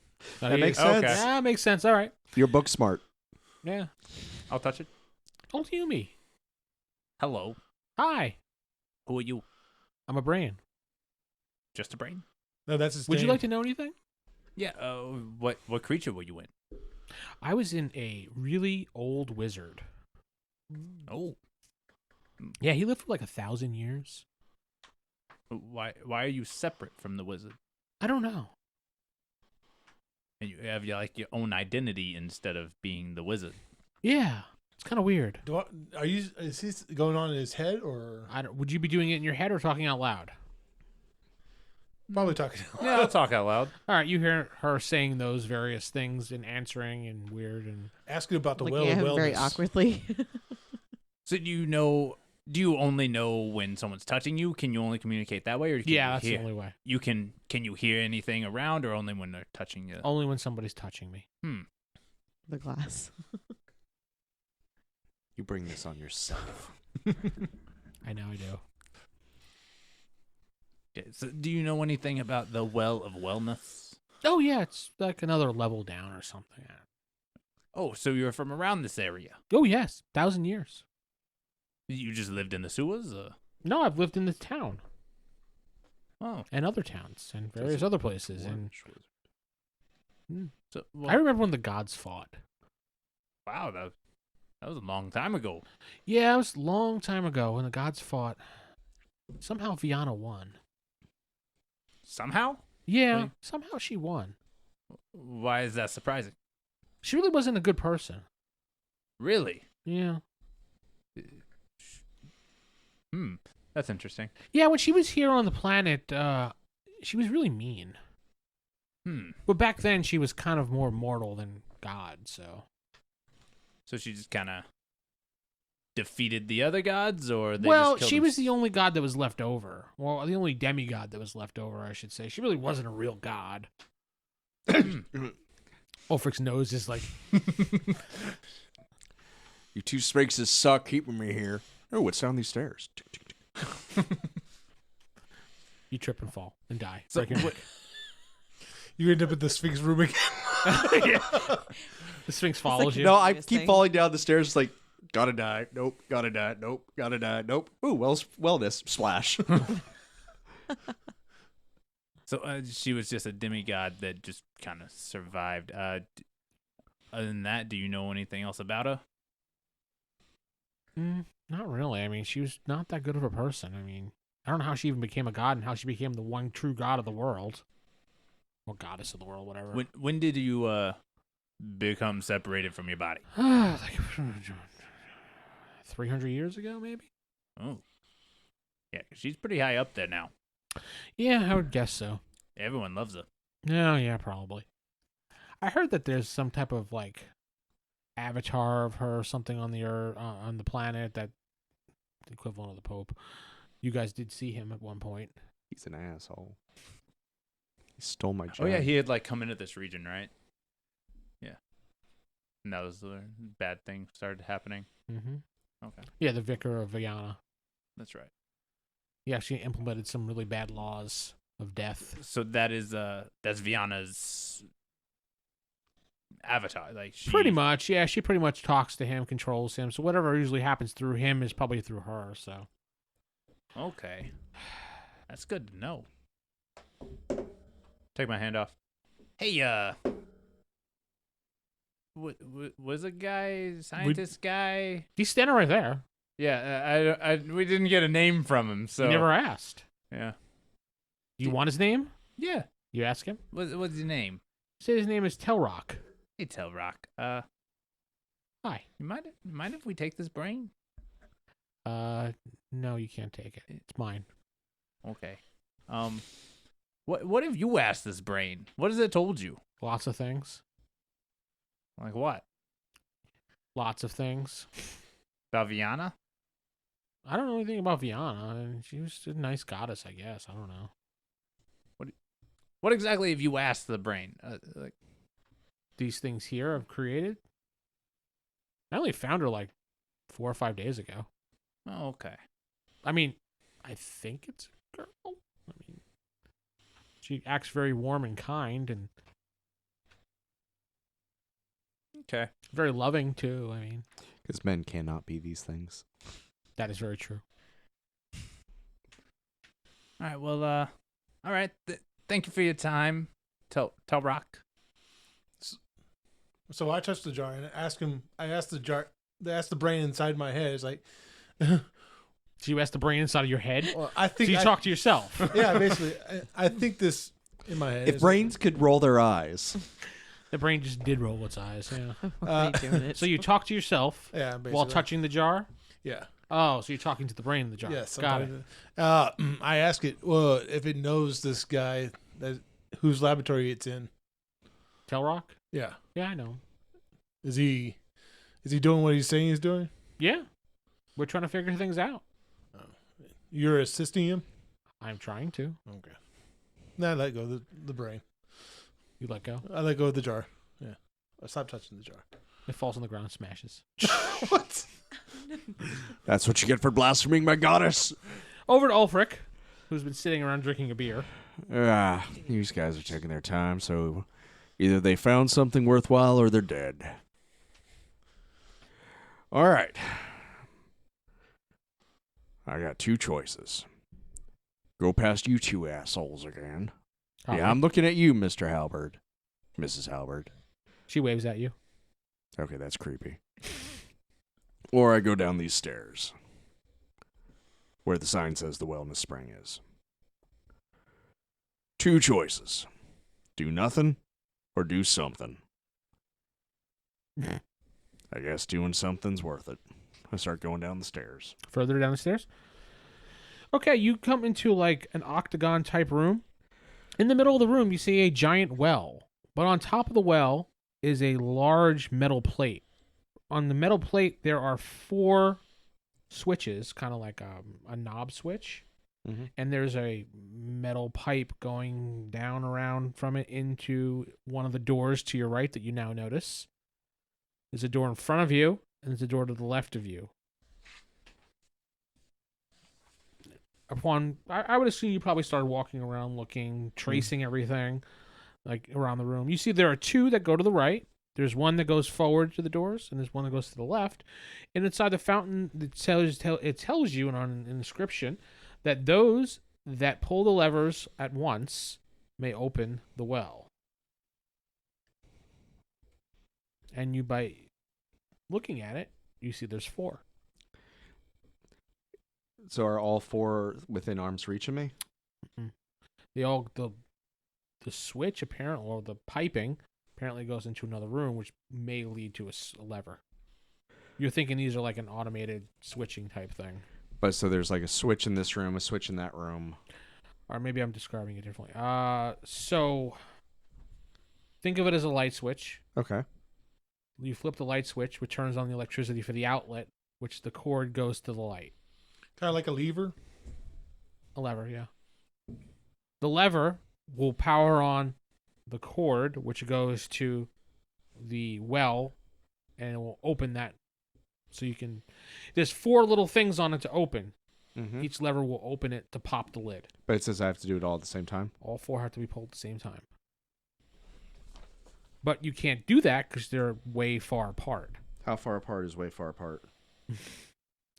That makes Okay. sense. Yeah, makes sense. All right. You're book smart. Yeah. I'll touch it. Old Humey. Hello. Hi. Who are you? I'm a brain. Just a brain? No, that's his Would you name. like to know anything? Yeah. What creature were you in? I was in a really old wizard. Oh. Yeah, he lived for like 1,000 years. Why are you separate from the wizard? I don't know. And you have like your own identity instead of being the wizard. Yeah, it's kind of weird. Is this going on in his head or Would you be doing it in your head or talking out loud? probably talking? Yeah, I'll talk out loud. All right, you hear her saying those various things and answering and weird and Asking about the Looking well at of him very wellness. awkwardly. So do you only know when someone's touching you? Can you only communicate that way, or can yeah, you that's hear? the only way. Can you hear anything around, or only when they're touching you? Only when somebody's touching me. The glass. You bring this on yourself. I know I do. Okay, so do you know anything about the Well of Wellness? Oh yeah, it's like another level down or something. Oh, so you're from around this area? Oh, yes. 1,000 years. You just lived in the sewers? No, I've lived in this town Oh. and other towns and various other places. And So, I remember when the gods fought. wow, that was a long time ago. Yeah, it was a long time ago when the gods fought. Somehow Viana won. Somehow? Yeah, Wait. somehow she won. Why is that surprising? She really wasn't a good person. Really? Yeah. That's interesting. Yeah, when she was here on the planet, she was really mean. But back then, she was kind of more mortal than God, so. So she just kind of defeated the other gods, or they Well, just killed she them? was the only god that was left over. Well, the only demigod that was left over, I should say. She really wasn't a real god. Ulfric's nose is like, You two Sprakes suck keeping me here. Oh, what's down these stairs? you trip and fall and die. So, Break your neck. You end up in the Sphinx room again. The Sphinx follows you. No, I Weirdest keep thing. falling down the stairs. It's like, gotta die. Nope. Gotta die. Nope. Gotta die. Nope. Ooh, wellness. Splash. So she was just a demigod that just kind of survived. Other than that, do you know anything else about her? Not really. I mean, she was not that good of a person. I mean, I don't know how she even became a god and how she became the one true god of the world. Or goddess of the world, whatever. When did you become separated from your body? Like 300 years ago, maybe? Oh, yeah, 'cause she's pretty high up there now. Yeah, I would guess so. Everyone loves her. No, yeah, probably. I heard that there's some type of like avatar of her or something on the earth, on the planet, that the equivalent of the Pope. You guys did see him at one point. He's an asshole. He stole my job. Oh yeah, he had like come into this region, right? Yeah, and that was the bad thing started happening. Mm-hmm. Okay, Yeah, the vicar of Viana. that's right. He actually implemented some really bad laws of death. So that's Viana's avatar, like she Pretty much, yeah. She pretty much talks to him, controls him. So whatever usually happens through him is probably through her. So Okay, that's good to know. Take my hand off. Hey, was a guy, scientist guy? he's standing right there. Yeah, we didn't get a name from him, so You never asked. yeah, You want his name? yeah. You ask him. What's your name? Say his name is Telrock. Hey, Telrock. Hi. You mind if we take this brain? No, you can't take it. It's mine. Okay. What have you asked this brain? What has it told you? Lots of things. Like what? Lots of things. About Viana? I don't know anything about Viana. And she was a nice goddess, I guess. I don't know. What exactly have you asked the brain? Like, These things here I've created. I only found her like 4 or 5 days ago. oh, okay. I mean, I think it's a girl. I mean, she acts very warm and kind and Okay. very loving too. I mean, Because men cannot be these things. that is very true. All right. Well, all right. Thank you for your time, Telrock. So I touched the jar and I asked the brain inside my head. It's like, So you asked the brain inside of your head. well, I So think you I- talk to yourself. Yeah, basically, I think this in my head. If is brains could roll their eyes. The brain just did roll its eyes. Yeah. Why are you doing it? So you talk to yourself yeah, basically. while touching the jar. Yeah. Oh, so you're talking to the brain in the jar. Yes. Got it. I ask it, well, if it knows this guy whose laboratory it's in. Telrock? Yeah. Yeah, I know. Is he doing what he's saying he's doing? Yeah. We're trying to figure things out. You're assisting him? I'm trying to. Okay. Nah, I let go of the brain. You let go. I let go of the jar. Yeah. I stopped touching the jar. It falls on the ground and smashes. What? That's what you get for blaspheming my goddess. Over to Ulfric, who's been sitting around drinking a beer. These guys are taking their time, so either they found something worthwhile or they're dead. All right. I got two choices. Go past you two assholes again. Holly. Yeah, I'm looking at you, Mr. Halberd. Mrs. Halberd. She waves at you. Okay, that's creepy. Or I go down these stairs where the sign says the wellness spring is. Two choices. Do nothing or do something. I guess doing something's worth it. I start going down the stairs. Further down the stairs. Okay, you come into like an octagon type room. In the middle of the room, you see a giant well. But on top of the well is a large metal plate. On the metal plate, there are 4 switches, kind of like a knob switch. Mm-hmm. And there's a metal pipe going down around from it into one of the doors to your right that you now notice. There's a door in front of you, and there's a door to the left of you. I would assume you probably started walking around looking, tracing everything, like around the room. You see there are 2 that go to the right. There's one that goes forward to the doors, and there's one that goes to the left. And inside the fountain, it tells you on an inscription that those that pull the levers at once may open the well. And you, by looking at it, you see there's 4. So are all 4 within arm's reach of me? The switch apparently, or the piping apparently goes into another room, which may lead to a lever. You're thinking these are like an automated switching type thing. But so there's like a switch in this room, a switch in that room. Or maybe I'm describing it differently. So think of it as a light switch. Okay. You flip the light switch, which turns on the electricity for the outlet, which the cord goes to the light. Kind of like a lever. A lever, yeah. The lever will power on the cord, which goes to the well, and it will open that. So you can... There's 4 little things on it to open. Mm-hmm. Each lever will open it to pop the lid. But it says I have to do it all at the same time? All 4 have to be pulled at the same time. But you can't do that because they're way far apart. How far apart is way far apart?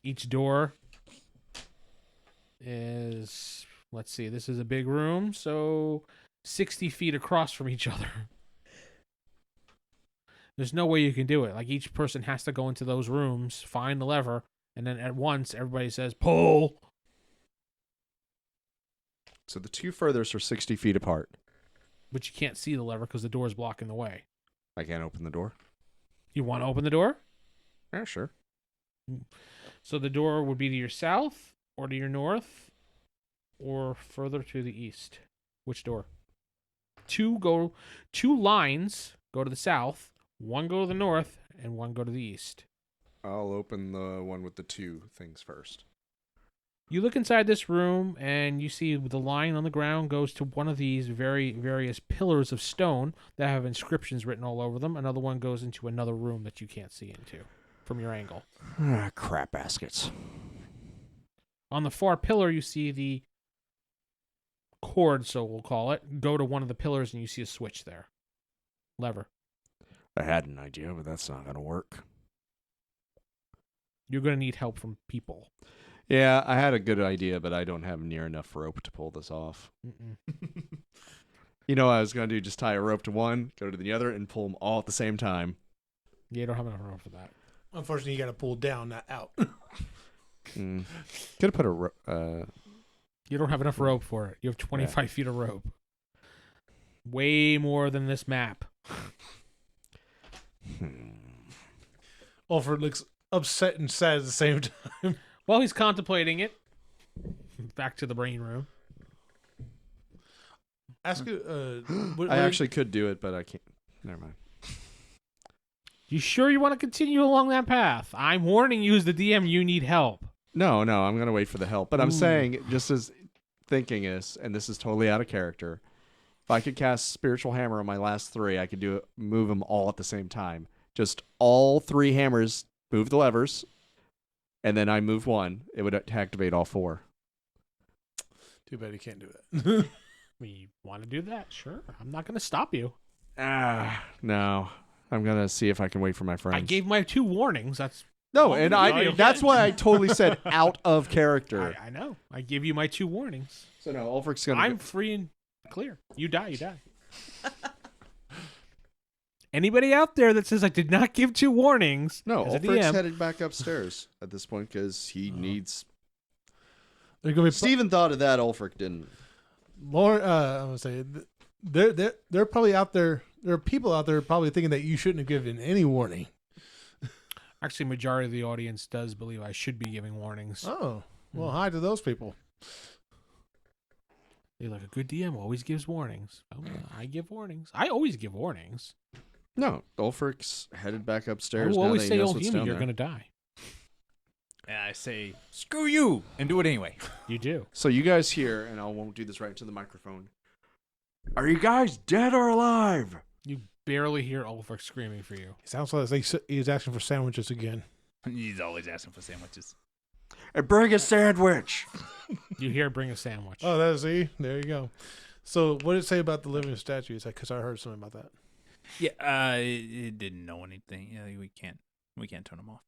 Each door is... Let's see, this is a big room, so 60 feet across from each other. There's no way you can do it. Like, each person has to go into those rooms, find the lever, and then at once everybody says, pull! So the 2 furthest are 60 feet apart. But you can't see the lever because the door is blocking the way. I can't open the door? You want to open the door? Yeah, sure. So the door would be to your south, or to your north, or further to the east. Which door? 2 lines go to the south, 1 go to the north, and 1 go to the east. I'll open the one with the 2 things first. You look inside this room, and you see the line on the ground goes to one of these various pillars of stone that have inscriptions written all over them. Another one goes into another room that you can't see into from your angle. Crap baskets. On the far pillar, you see the cord, so we'll call it, go to one of the pillars, and you see a switch there. Lever. I had an idea, but that's not going to work. You're going to need help from people. Yeah, I had a good idea, but I don't have near enough rope to pull this off. You know what I was going to do? Just tie a rope to one, go to the other, and pull them all at the same time. Yeah, you don't have enough rope for that. Unfortunately, you got to pull down, not out. Could have put a rope... You don't have enough rope for it. You have 25 feet of rope. Way more than this map. Ulfric looks upset and sad at the same time. While he's contemplating it, back to the brain room. Ask you. I actually could do it, but I can't. Never mind. You sure you want to continue along that path? I'm warning you as the DM, you need help. No, I'm going to wait for the help. But I'm saying, just as thinking is, and this is totally out of character, if I could cast Spiritual Hammer on my last 3, I could do it, move them all at the same time. Just all 3 hammers, move the levers, and then I move 1. It would activate all 4. Too bad you can't do that. You want to do that? Sure. I'm not going to stop you. No. I'm going to see if I can wait for my friends. I gave my 2 warnings. That's No, and that's why I totally said out of character. I know. I give you my 2 warnings. So no, Ulfric's gonna. I'm free and clear. You die, you die. Anybody out there that says I did not give 2 warnings? No, as a Ulfric's DM, headed back upstairs at this point because he needs. They're gonna be Steven thought of that. Ulfric didn't. Lauren. I'm gonna say they're probably out there. There are people out there probably thinking that you shouldn't have given any warning. Actually, majority of the audience does believe I should be giving warnings. Oh, well, hi to those people. They're like, a good DM always gives warnings. Oh, I give warnings. I always give warnings. No, Ulfric's headed back I upstairs. will now always that say, he knows oh, what's Humey, down you're there. going to die. And I say, screw you, and do it anyway. You do. So you guys hear, and I won't do this right into the microphone. Are you guys dead or alive? You barely hear Ulfric screaming for you. It sounds like he's asking for sandwiches again. He's always asking for sandwiches. And bring a sandwich. You hear bring a sandwich. Oh, that's there you go. So, what did it say about the living statues? Because I heard something about that. Yeah, it didn't know anything. Yeah, we can't turn him off.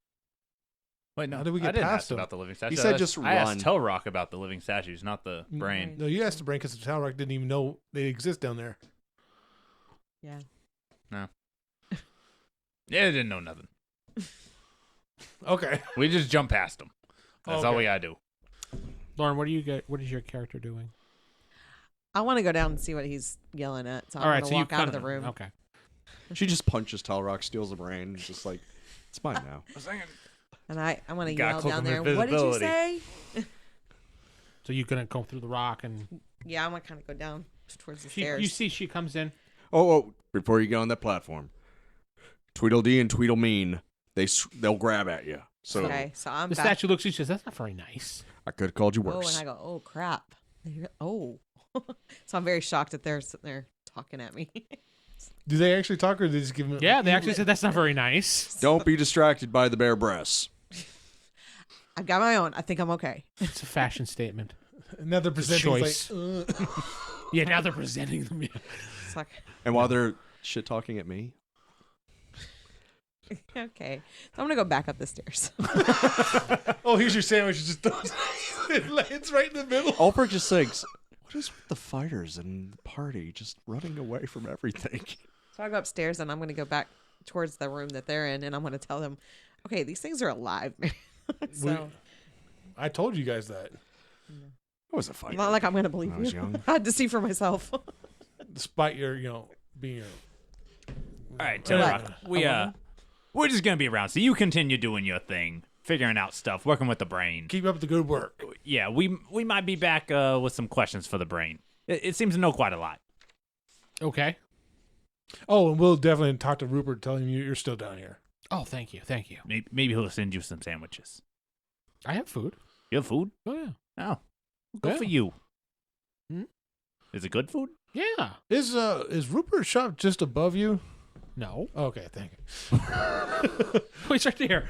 Wait, no, How did we get I didn't past ask him? about the living statues. He said I just I asked run. Telrock about the living statues, not the brain. No, you asked the brain because the Talrock didn't even know they exist down there. Yeah. Yeah, it didn't know nothing. Okay. We just jump past them. That's all Okay. we gotta do. Lauren, what is your character doing? I want to go down and see what he's yelling at. So All I'm right, going so to you walk out of the room. Okay. She just punches Talrock, steals the brain. It's just like, it's mine now. And I want to Gotta yell cloak down him there, what did you invisibility. say? So you're going to go through the rock and Yeah, I'm going to kind of go down towards the stairs. you see she comes in. Oh, before you get on that platform, Tweedledee and Tweedlemean, they'll grab at you. So okay, so I'm The back. statue looks at you and says, that's not very nice. I could have called you Oh, worse. and I go, oh, crap. Oh. So I'm very shocked that they're sitting there talking at me. Do they actually talk or do they just give him? Yeah, they actually said that's not very nice. Don't be distracted by the bare breasts. I've got my own. I think I'm okay. It's a fashion statement. Now they're presenting choice. like, Yeah, now they're presenting them. Yeah. It's like, And while they're shit talking at me, okay. So I'm going to go back up the stairs. oh, here's your sandwich. It just throws it's right in the middle. Ulfric just thinks, what is with the fighters and the party just running away from everything? So I go upstairs and I'm going to go back towards the room that they're in and I'm going to tell them, okay, these things are alive, man. So I told you guys that. It was a fight. not like I'm going to believe When I was you. young. I had to see for myself. Despite your, being your. All right, What? Telrock, we're just gonna be around. So you continue doing your thing, figuring out stuff, working with the brain. Keep up the good work. Yeah, we might be back with some questions for the brain. It seems to know quite a lot. Okay. Oh, and we'll definitely talk to Rupert, telling him you're still down here. Oh, thank you. Thank you. Maybe he'll send you some sandwiches. I have food. You have food? Oh, yeah. Oh, good Yeah. for you. Hmm? Is it good food? Yeah. Is Rupert's shop just above you? No. Okay, thank you. Oh, he's right there.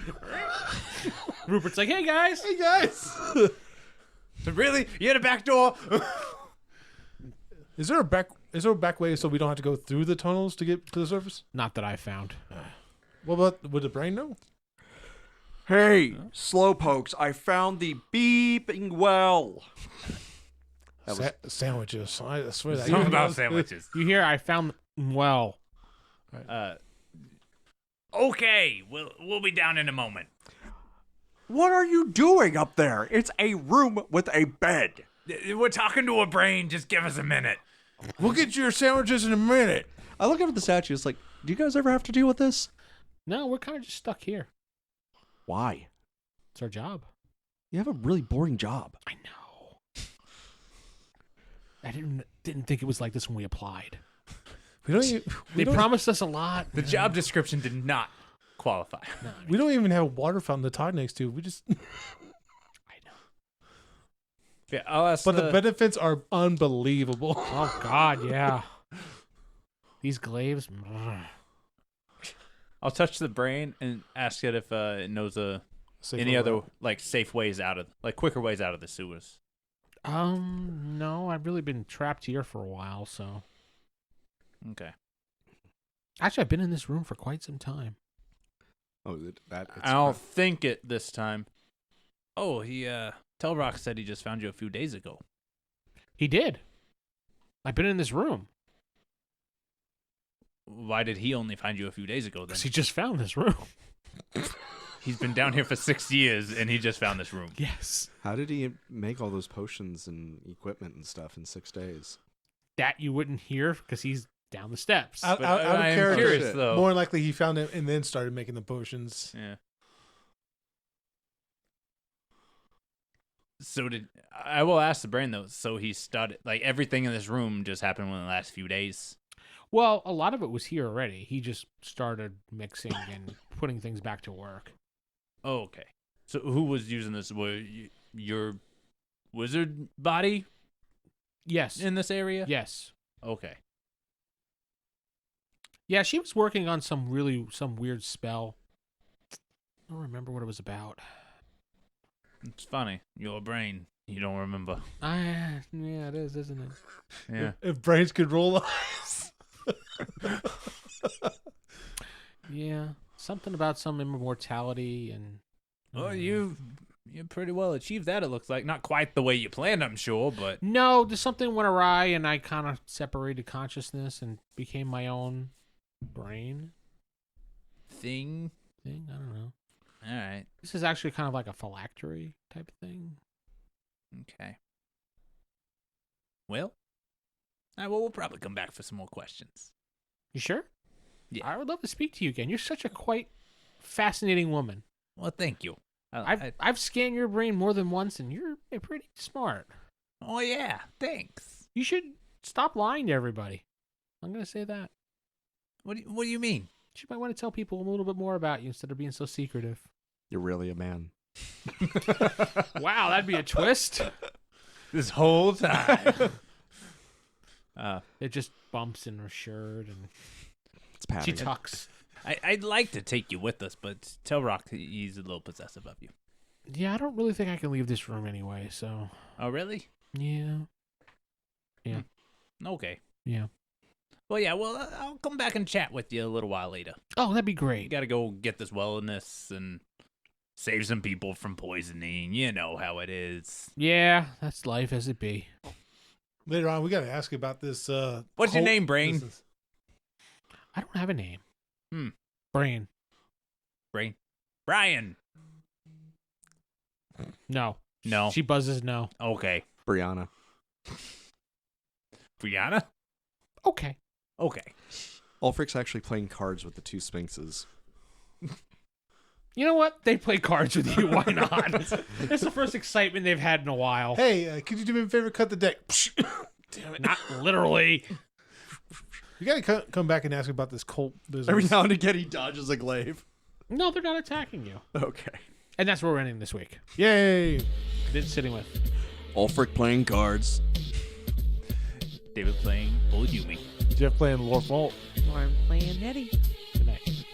Rupert's like, hey, guys. Hey guys, Really? You had a back door? is there a back way so we don't have to go through the tunnels to get to the surface? Not that I found. What about would the brain know? Hey, slowpokes, I found the beeping well. That was Sandwiches. I swear that. Something about sandwiches. You hear I found well. Okay, we'll be down in a moment. What are you doing up there? It's a room with a bed. We're talking to a brain. Just give us a minute. We'll get your sandwiches in a minute. I look up at the statue. It's like, do you guys ever have to deal with this? No, we're kind of just stuck here. Why? It's our job. You have a really boring job. I know. I didn't think it was like this when we applied. We don't. They promised us a lot. The job description did not qualify. No, We don't even have a water fountain to talk next to. We just. I know. Yeah, I'll ask. But the benefits are unbelievable. Oh God, yeah. These glaives. I'll touch the brain and ask it if it knows any other like safe ways out of quicker ways out of the sewers. No, I've really been trapped here for a while, so. Okay. Actually, I've been in this room for quite some time. Oh, that. I don't think it this time. Oh, Telrock said he just found you a few days ago. He did. I've been in this room. Why did he only find you a few days ago then? Because he just found this room. He's been down here for 6 years, and he just found this room. Yes. How did he make all those potions and equipment and stuff in 6 days? That you wouldn't hear because he's down the steps. Out But of I am character, curious, though. more than likely he found it and then started making the potions. Yeah. So I will ask the brain though. So he started like everything in this room just happened within the last few days. Well, a lot of it was here already. He just started mixing and putting things back to work. Oh, okay. So who was using this? Your wizard body Yes. in this area? Yes. Okay. Yeah, she was working on some weird spell. I don't remember what it was about. It's funny. Your brain. You don't remember. Yeah, it is, isn't it? Yeah. If brains could roll eyes. Yeah, something about some immortality and. Well, you pretty well achieved that. It looks like not quite the way you planned, I'm sure, but No, there's something went awry, and I kind of separated consciousness and became my own brain thing. I don't know. All right. This is actually kind of like a phylactery type thing. Okay. Well, we'll probably come back for some more questions. You sure? Yeah. I would love to speak to you again. You're such a quite fascinating woman. Well, thank you. I've scanned your brain more than once, and you're pretty smart. Oh yeah, thanks. You should stop lying to everybody. I'm gonna say that. What do you mean? You might want to tell people a little bit more about you instead of being so secretive. You're really a man. Wow, that'd be a twist. This whole time. It just bumps in her shirt and It's Patty. she tucks. I'd like to take you with us, but Telrock, he's a little possessive of you. Yeah, I don't really think I can leave this room anyway, so. Oh, really? Yeah. Okay. Yeah. Well, yeah, I'll come back and chat with you a little while later. Oh, that'd be You great. gotta go get this wellness and save some people from poisoning. You know how it is. Yeah, that's life as it be. Later on, we got to ask you about this. What's your cult name, Brain? business. I don't have a name. Brain. Brian. No. No. She buzzes no. Okay. Brianna. Brianna? Okay. Okay. Ulfric's actually playing cards with the two sphinxes. You know what? They play cards with you. Why not? It's the first excitement they've had in a while. Hey, could you do me a favor? Cut the deck. Damn it. Not literally. You got to come back and ask about this cult business. Every now and again, he dodges a glaive. No, they're not attacking you. Okay. And that's where we're ending this week. Yay. Been sitting with. Ulfric playing cards. David playing old Humey. Geoff playing Lord Faulk. Lauren playing Nettie. Good night.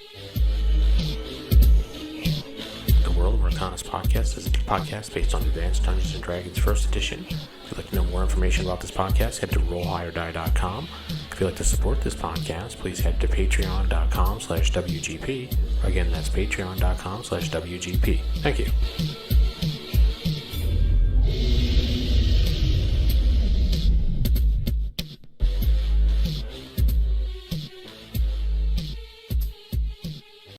The World of Arkonis podcast is a podcast based on Advanced Dungeons & Dragons 1st Edition. If you'd like to know more information about this podcast, head to rollhighordie.com. If you'd like to support this podcast, please head to patreon.com/WGP. Again, that's patreon.com/WGP. Thank you.